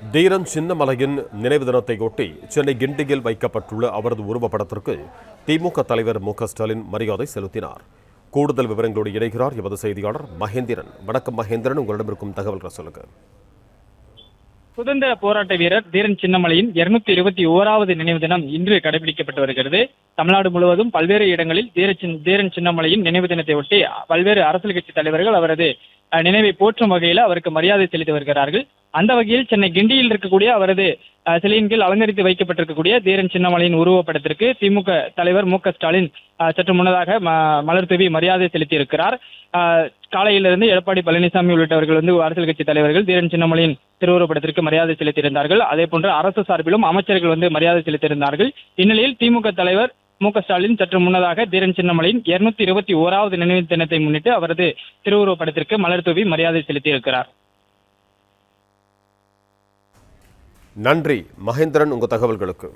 தீரன் சின்னமலையின் நினைவு தினத்தையொட்டி சென்னை கிண்டியில் வைக்கப்பட்டுள்ள அவரது உருவப்படத்திற்கு திமுக தலைவர் மு.க.ஸ்டாலின் மரியாதை செலுத்தினார். கூடுதல் விவரங்களோடு இணைகிறார் எமது செய்தியாளர் மகேந்திரன். வணக்கம் மகேந்திரன், உங்களிடம் இருக்கும் தகவல்களை சொல்லுங்க. சுதந்திர போராட்ட வீரர் தீரன் சின்னமலையின் 221வது நினைவு தினம் இன்று கடைபிடிக்கப்பட்டு வருகிறது. தமிழ்நாடு முழுவதும் பல்வேறு இடங்களில் தீரன் சின்னமலையின் நினைவு தினத்தை ஒட்டி பல்வேறு அரசியல் கட்சி தலைவர்கள் அவரது நினைவை போற்றும் வகையில் அவருக்கு மரியாதை செலுத்தி வருகிறார்கள். அந்த வகையில் சென்னை கிண்டியில் இருக்கக்கூடிய அவரது சிலையின் கீழ் அலங்கரித்து வைக்கப்பட்டிருக்கக்கூடிய தீரன் சின்னமலையின் உருவப்படத்திற்கு திமுக தலைவர் மு.க.ஸ்டாலின் சற்று முன்னதாக மலர் தூவி மரியாதை செலுத்தி இருக்கிறார். காலையிலிருந்து எடப்பாடி பழனிசாமி உள்ளிட்டவர்கள் அரசியல் கட்சி தலைவர்கள் தீரன் சின்னமலையின் திருவுருவப்படத்திற்கு மரியாதை செலுத்தியிருந்தார்கள். அதே போன்று அரசு சார்பிலும் அமைச்சர்கள் மரியாதை செலுத்தியிருந்தார்கள். இந்நிலையில் திமுக தலைவர் மு.க.ஸ்டாலின் சற்று முன்னதாக தீரன் சின்னமலையின் 221வது நினைவு தினத்தை முன்னிட்டு அவரது திருவுருவப்படத்திற்கு மலர் தூவி மரியாதை செலுத்தியிருக்கிறார். நன்றி மகேந்திரன், உங்கள் தகவல்களுக்கு.